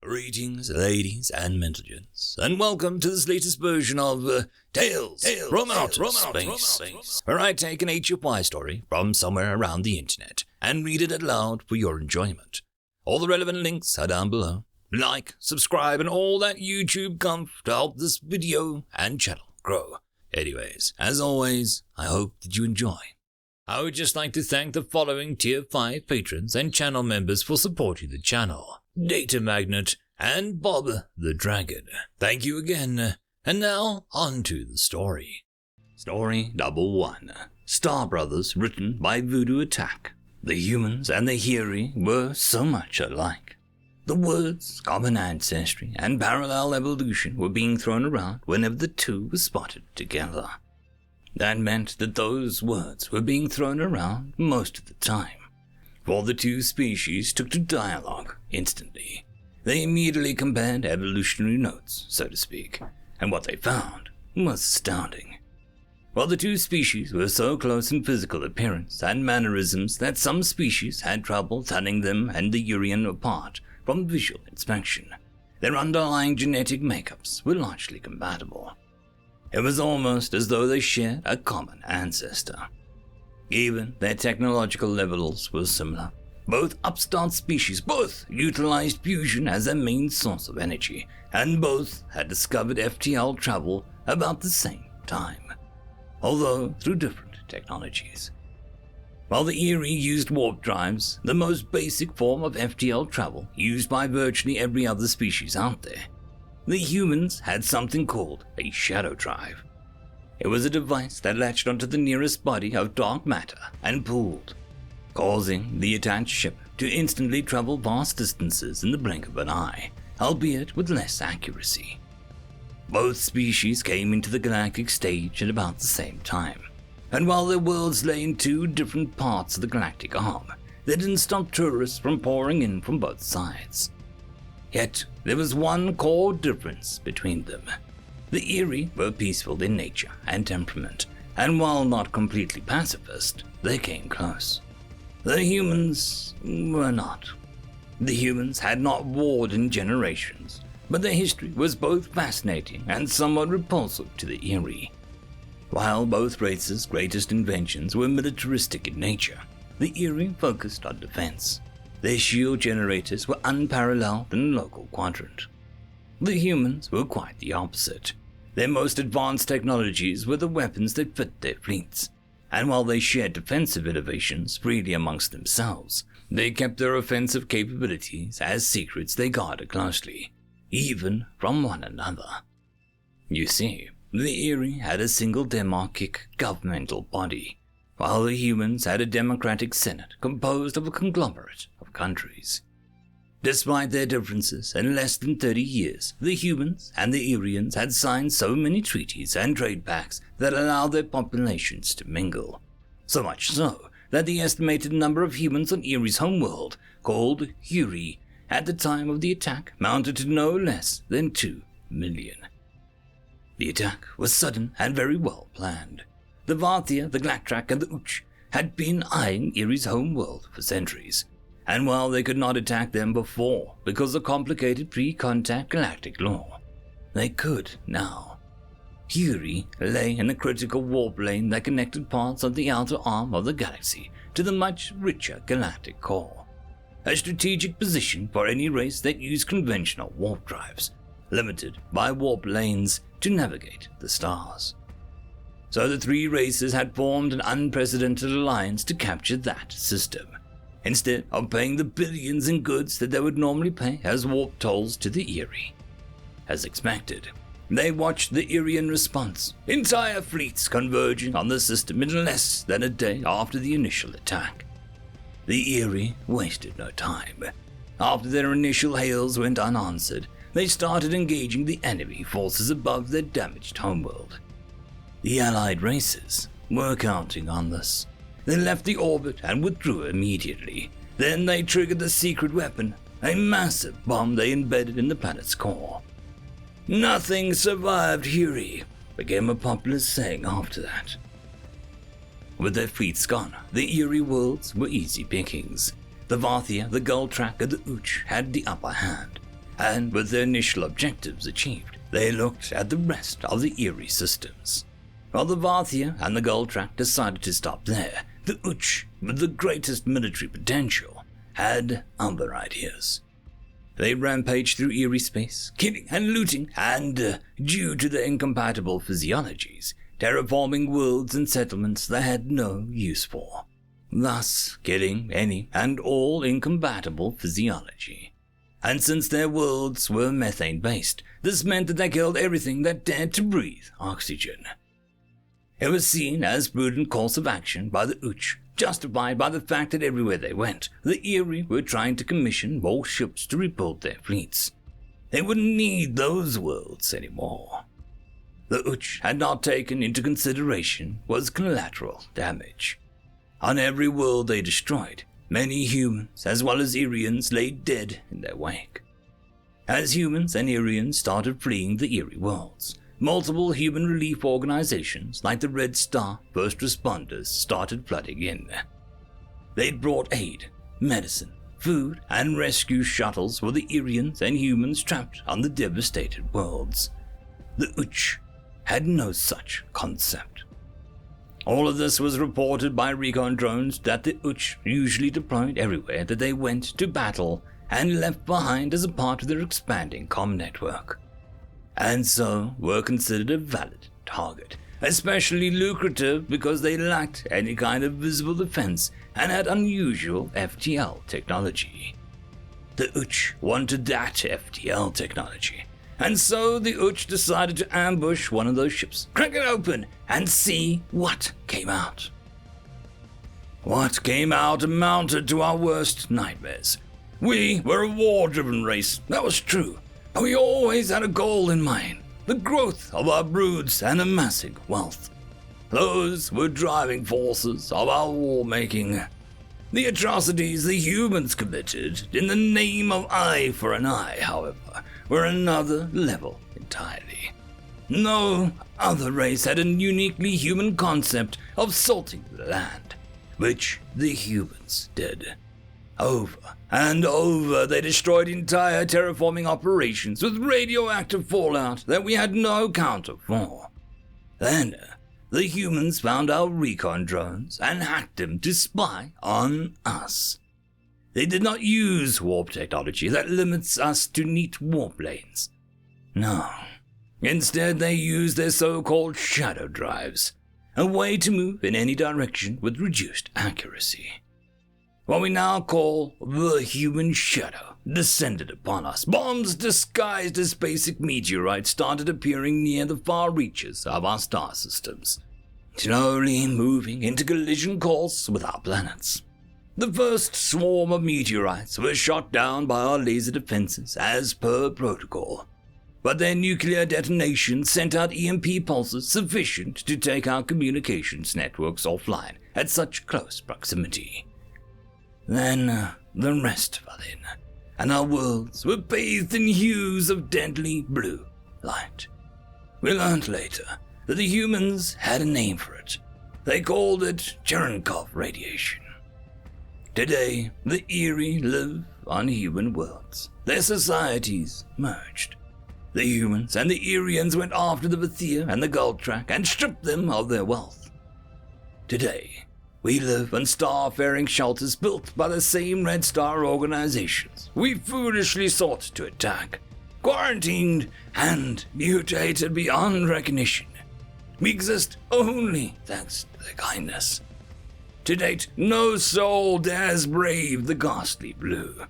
Greetings, ladies and gents, and welcome to this latest version of Tales from Outer Space, where I take an HFY story from somewhere around the internet and read it aloud for your enjoyment. All the relevant links are down below. Like, subscribe, and all that YouTube comf to help this video and channel grow. Anyways, as always, I hope that you enjoy. I would just like to thank the following Tier 5 patrons and channel members for supporting the channel: Datamagnet and Bob the Dragon. Thank you again. And now, on to the story. Story number 1. Starbrothers, written by Voodoo Attack. The humans and the Hiri were so much alike. The words common ancestry and parallel evolution were being thrown around whenever the two were spotted together. That meant that those words were being thrown around most of the time, for the two species took to dialogue instantly. They immediately compared evolutionary notes, so to speak, and what they found was astounding. While the two species were so close in physical appearance and mannerisms that some species had trouble telling them and the Urian apart from visual inspection, their underlying genetic makeups were largely compatible. It was almost as though they shared a common ancestor. Even their technological levels were similar. Both upstart species utilized fusion as their main source of energy, and both had discovered FTL travel about the same time, although through different technologies. While the Erie used warp drives, the most basic form of FTL travel used by virtually every other species out there, the humans had something called a shadow drive. It was a device that latched onto the nearest body of dark matter and pulled, causing the attached ship to instantly travel vast distances in the blink of an eye, albeit with less accuracy. Both species came into the galactic stage at about the same time, and while their worlds lay in two different parts of the galactic arm, they didn't stop tourists from pouring in from both sides. Yet, there was one core difference between them. The Erie were peaceful in nature and temperament, and while not completely pacifist, they came close. The humans were not. The humans had not warred in generations, but their history was both fascinating and somewhat repulsive to the Erie. While both races' greatest inventions were militaristic in nature, the Erie focused on defense. Their shield generators were unparalleled in the local quadrant. The humans were quite the opposite. Their most advanced technologies were the weapons that fit their fleets, and while they shared defensive innovations freely amongst themselves, they kept their offensive capabilities as secrets they guarded closely, even from one another. You see, the Erie had a single demarchic governmental body, while the humans had a democratic senate composed of a conglomerate of countries. Despite their differences, in less than 30 years, the humans and the Erians had signed so many treaties and trade pacts that allowed their populations to mingle. So much so that the estimated number of humans on Erie's homeworld, called Huri, at the time of the attack mounted to no less than 2 million. The attack was sudden and very well planned. The Varthia, the Glaktrak, and the Uch had been eyeing Erie's homeworld for centuries, and while they could not attack them before because of complicated pre-contact galactic law, they could now. Huri lay in a critical warp lane that connected parts of the outer arm of the galaxy to the much richer galactic core, a strategic position for any race that used conventional warp drives, limited by warp lanes to navigate the stars. So the three races had formed an unprecedented alliance to capture that system, instead of paying the billions in goods that they would normally pay as warp tolls to the Erie. As expected, they watched the Erian response, entire fleets converging on the system in less than a day after the initial attack. The Erie wasted no time. After their initial hails went unanswered, they started engaging the enemy forces above their damaged homeworld. The allied races were counting on this. They left the orbit and withdrew immediately. Then they triggered the secret weapon, a massive bomb they embedded in the planet's core. "Nothing survived Huri," became a popular saying after that. With their fleets gone, the Erie worlds were easy pickings. The Varthia, the Gulltrack, and the Uch had the upper hand, and with their initial objectives achieved, they looked at the rest of the Erie systems. While the Varthia and the Goldtrack decided to stop there, the Uch, with the greatest military potential, had other ideas. They rampaged through Erie space, killing and looting, and, due to their incompatible physiologies, terraforming worlds and settlements they had no use for, thus killing any and all incompatible physiology. And since their worlds were methane-based, this meant that they killed everything that dared to breathe oxygen. It was seen as prudent course of action by the Uch, justified by the fact that everywhere they went, the Erie were trying to commission more ships to rebuild their fleets. They wouldn't need those worlds anymore. The Uch had not taken into consideration was collateral damage. On every world they destroyed, many humans as well as Erians lay dead in their wake. As humans and Erians started fleeing the Erie worlds, multiple human relief organizations like the Red Star first responders started flooding in. They'd brought aid, medicine, food, and rescue shuttles for the Erians and humans trapped on the devastated worlds. The Uch had no such concept. All of this was reported by recon drones that the Uch usually deployed everywhere that they went to battle and left behind as a part of their expanding comm network, and so were considered a valid target, especially lucrative because they lacked any kind of visible defense and had unusual FTL technology. The Uch wanted that FTL technology, and so the Uch decided to ambush one of those ships, crack it open, and see what came out. What came out amounted to our worst nightmares. We were a war-driven race, that was true, but we always had a goal in mind, the growth of our broods and amassing wealth. Those were driving forces of our war-making. The atrocities the humans committed in the name of eye for an eye, however, were another level entirely. No other race had a uniquely human concept of salting the land, which the humans did. Over and over they destroyed entire terraforming operations with radioactive fallout that we had no counter for. Then the humans found our recon drones and hacked them to spy on us. They did not use warp technology that limits us to neat warp lanes. No. Instead, they used their so-called shadow drives, a way to move in any direction with reduced accuracy. What we now call the human shadow descended upon us. Bombs disguised as basic meteorites started appearing near the far reaches of our star systems, slowly moving into collision course with our planets. The first swarm of meteorites were shot down by our laser defenses as per protocol, but their nuclear detonation sent out EMP pulses sufficient to take our communications networks offline at such close proximity. Then the rest fell in, and our worlds were bathed in hues of deadly blue light. We learned later that the humans had a name for it. They called it Cherenkov radiation. Today, the Erie live on human worlds. Their societies merged. The humans and the Erians went after the Varthia and the Goldtrack and stripped them of their wealth. Today, we live on star-faring shelters built by the same Red Star organizations we foolishly sought to attack, quarantined and mutated beyond recognition. We exist only thanks to their kindness. To date, no soul dares brave the ghastly blue,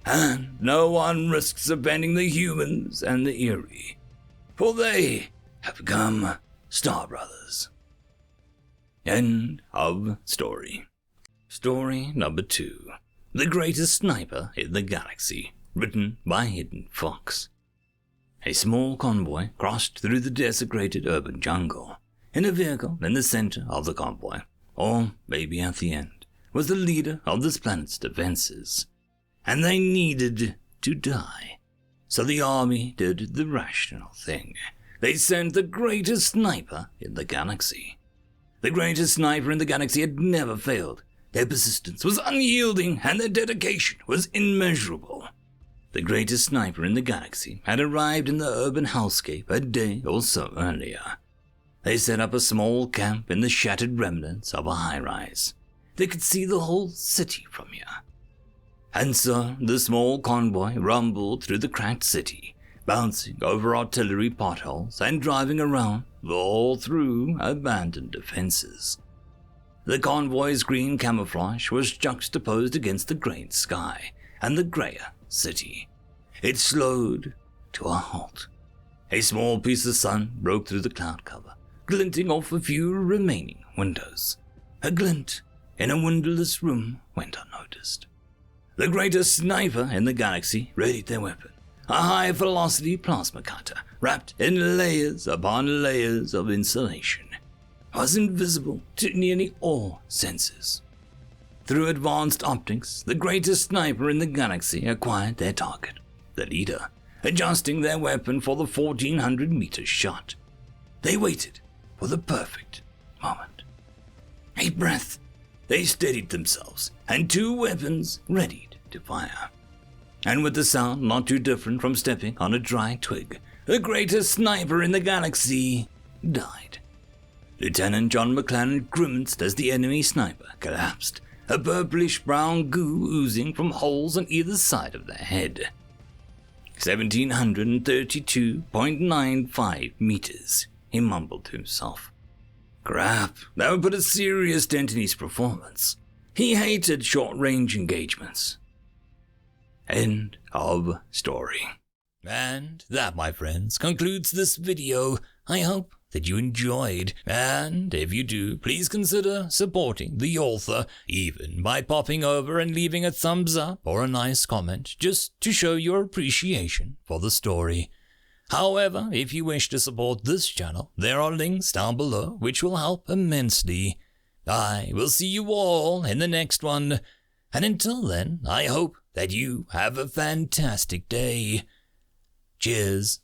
and no one risks offending the humans and the Erie, for they have become Starbrothers. End of story. Story number 2. The Greatest Sniper in the Galaxy, written by Hidden Fox. A small convoy crossed through the desecrated urban jungle. In a vehicle in the center of the convoy, or maybe at the end, was the leader of this planet's defenses. And they needed to die. So the army did the rational thing. They sent the greatest sniper in the galaxy. The greatest sniper in the galaxy had never failed. Their persistence was unyielding and their dedication was immeasurable. the greatest sniper in the galaxy, had arrived in the urban hellscape a day or so earlier. They set up a small camp in the shattered remnants of a high-rise. They could see the whole city from here. And so the small convoy rumbled through the cracked city, bouncing over artillery potholes and driving around all through abandoned defenses. The convoy's green camouflage was juxtaposed against the grey sky and the greyer city. It slowed to a halt. A small piece of sun broke through the cloud cover, glinting off a few remaining windows. A glint in a windowless room went unnoticed. The greatest sniper in the galaxy readied their weapon, a high-velocity plasma cutter wrapped in layers upon layers of insulation. It was invisible to nearly all senses. Through advanced optics, the greatest sniper in the galaxy acquired their target, the leader, adjusting their weapon for the 1,400-meter shot. They waited for the perfect moment. A breath. They steadied themselves, and two weapons readied to fire. And with the sound not too different from stepping on a dry twig, the greatest sniper in the galaxy died. Lieutenant John McLaren grimaced as the enemy sniper collapsed, a purplish-brown goo oozing from holes on either side of their head. 1,732.95 meters, he mumbled to himself. Crap, that would put a serious dent in his performance. He hated short-range engagements. End of story. And that, my friends, concludes this video. I hope that you enjoyed, and if you do, please consider supporting the author, even by popping over and leaving a thumbs up or a nice comment, just to show your appreciation for the story. However, if you wish to support this channel, there are links down below which will help immensely. I will see you all in the next one, and until then, I hope that you have a fantastic day. Cheers.